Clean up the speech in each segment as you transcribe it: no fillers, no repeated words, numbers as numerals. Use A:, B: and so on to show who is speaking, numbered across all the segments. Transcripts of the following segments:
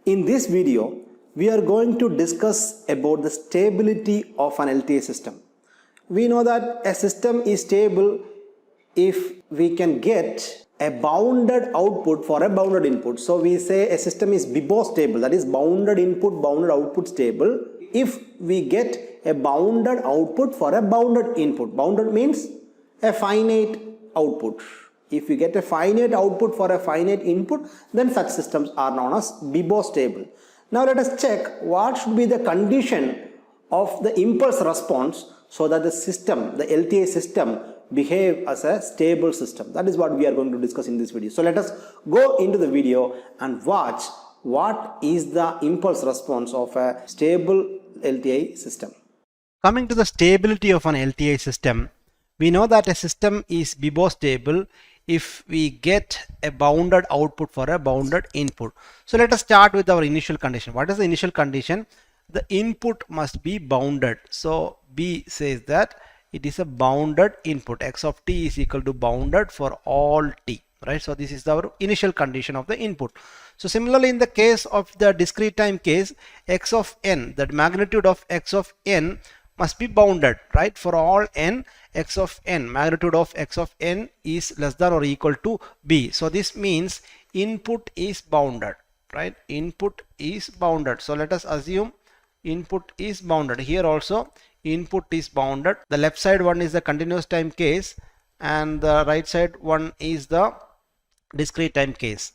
A: In this video, we are going to discuss about the stability of an LTI system. We know that a system is stable if we can get a bounded output for a bounded input. So we say a system is BIBO stable, that is bounded input, bounded output stable, if we get a bounded output for a bounded input. Bounded means a finite output. If we get a finite output for a finite input, then such systems are known as BIBO stable. Now let us check what should be the condition of the impulse response so that the system, the LTI system, behave as a stable system. That is what we are going to discuss in this video. So let us go into the video and watch what is the impulse response of a stable LTI system.
B: Coming to the stability of an LTI system, we know that a system is BIBO stable if we get a bounded output for a bounded input. So let us start with our initial condition. What is the initial condition? The input must be bounded. So B says that it is a bounded input. X of t is equal to bounded for all t, right? So this is our initial condition of the input. So similarly, in the case of the discrete time case, x of n, the magnitude of x of n must be bounded, right? For all n, x of n, magnitude of x of n is less than or equal to b. So this means input is bounded, right? Input is bounded. So let us assume input is bounded. Here also input is bounded. The left side one is the continuous time case and the right side one is the discrete time case.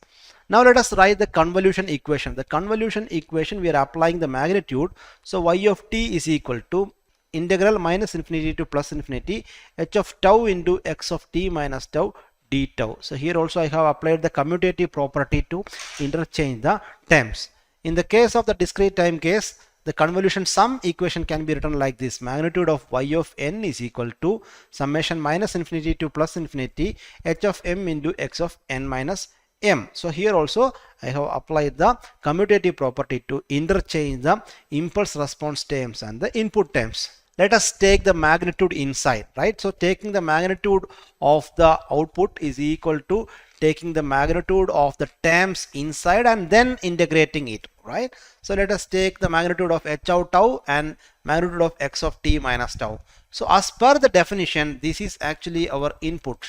B: Now let us write the convolution equation. The convolution equation, we are applying the magnitude. So y of t is equal to integral minus infinity to plus infinity h of tau into x of t minus tau d tau. So here also I have applied the commutative property to interchange the terms. In the case of the discrete time case, the convolution sum equation can be written like this: magnitude of y of n is equal to summation minus infinity to plus infinity h of m into x of n minus m. So here also I have applied the commutative property to interchange the impulse response terms and the input terms. Let us take the magnitude inside, right? So taking the magnitude of the output is equal to taking the magnitude of the terms inside and then integrating it, right? So let us take the magnitude of h of tau and magnitude of x of t minus tau. So as per the definition, this is actually our input.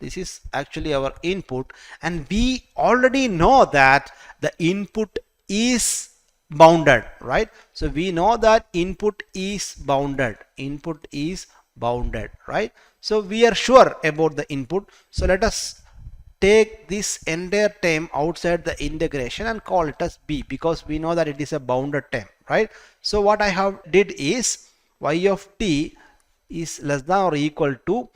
B: This is actually our input, and we already know that the input is bounded, right? So we know that input is bounded. Input is bounded, right? So we are sure about the input. So let us take this entire term outside the integration and call it as b, because we know that it is a bounded term, right? So what I have did is y of t is less than or equal to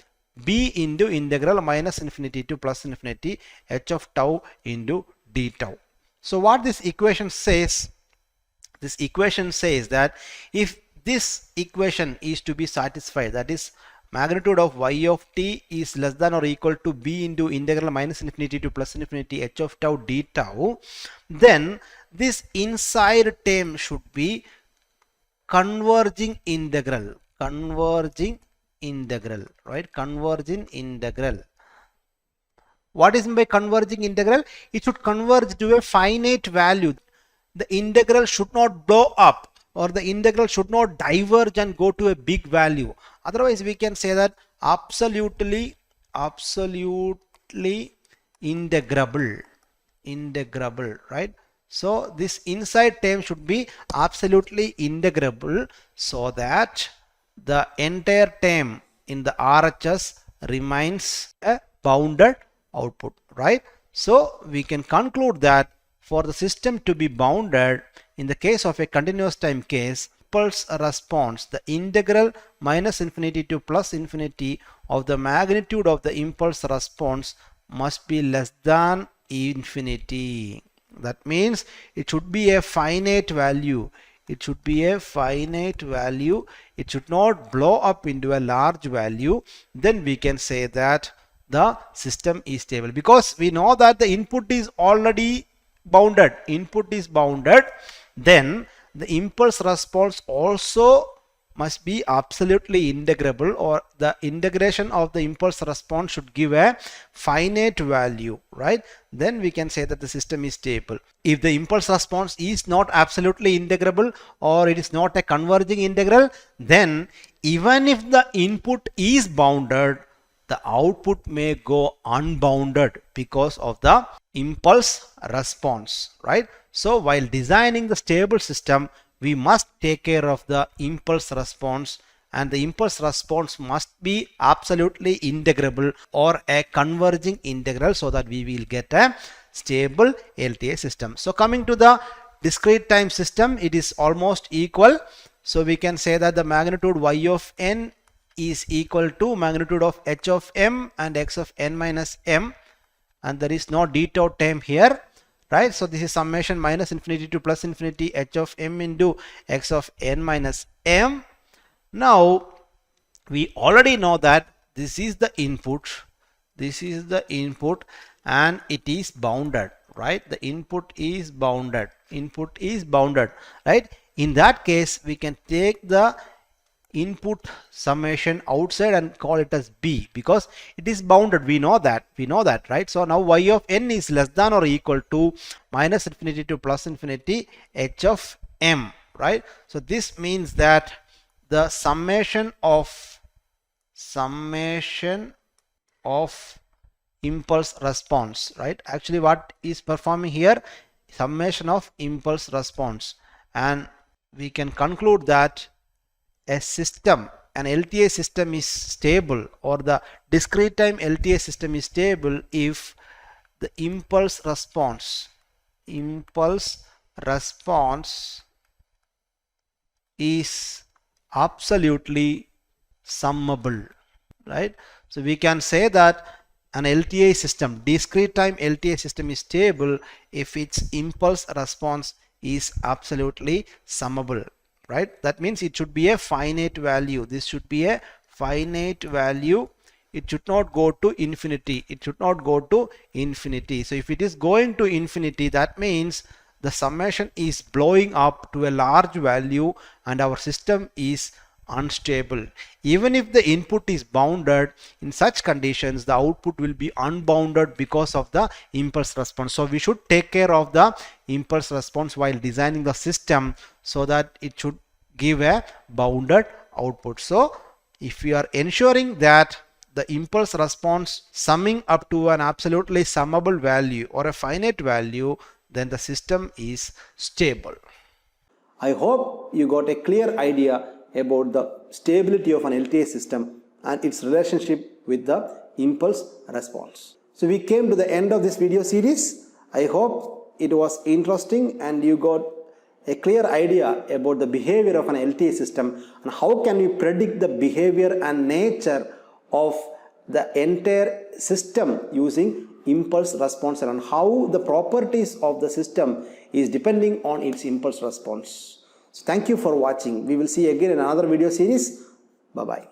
B: b into integral minus infinity to plus infinity h of tau into d tau. So what this equation says, this equation says that if this equation is to be satisfied, that is magnitude of y of t is less than or equal to b into integral minus infinity to plus infinity h of tau d tau, then this inside term should be converging integral, right? Converging integral. What is meant by converging integral? It should converge to a finite value. The integral should not blow up, or the integral should not diverge and go to a big value. Otherwise we can say that absolutely integrable, right? So this inside term should be absolutely integrable so that the entire term in the RHS remains a bounded output, right? So we can conclude that for the system to be bounded, in the case of a continuous time case, impulse response, the integral minus infinity to plus infinity of the magnitude of the impulse response must be less than infinity. That means it should be a finite value. It should be a finite value. It should not blow up into a large value. Then we can say that the system is stable, because we know that the input is already bounded. Input is bounded, then the impulse response also must be absolutely integrable, or the integration of the impulse response should give a finite value, right? Then we can say that the system is stable. If the impulse response is not absolutely integrable or it is not a converging integral, then even if the input is bounded, the output may go unbounded because of the impulse response, right? So while designing the stable system, we must take care of the impulse response, and the impulse response must be absolutely integrable or a converging integral, so that we will get a stable LTI system. So coming to the discrete time system, it is almost equal. So we can say that the magnitude y of n is equal to magnitude of h of m and x of n minus m, and there is no d tau term here, right? So this is summation minus infinity to plus infinity h of m into x of n minus m. Now we already know that this is the input, and it is bounded, right? The input is bounded, right? In that case, we can take the input summation outside and call it as b, because it is bounded. We know that, right? So now y of n is less than or equal to minus infinity to plus infinity h of m, right? So this means that the summation of impulse response, right? Actually what is performing here, summation of impulse response, and we can conclude that a system, an LTI system is stable, or the discrete time LTI system is stable if the impulse response is absolutely summable, right? So we can say that an LTI system, discrete time LTI system, is stable if its impulse response is absolutely summable, right? That means it should be a finite value. This should be a finite value. It should not go to infinity. So if it is going to infinity, that means the summation is blowing up to a large value and our system is unstable. Even if the input is bounded, in such conditions the output will be unbounded because of the impulse response. So we should take care of the impulse response while designing the system, so that it should give a bounded output. So if we are ensuring that the impulse response summing up to an absolutely summable value or a finite value, then the system is stable.
A: I hope you got a clear idea about the stability of an LTI system and its relationship with the impulse response. So we came to the end of this video series. I hope it was interesting and you got a clear idea about the behavior of an LTI system and how can we predict the behavior and nature of the entire system using impulse response, and how the properties of the system is depending on its impulse response. So thank you for watching. We will see you again in another video series. Bye bye.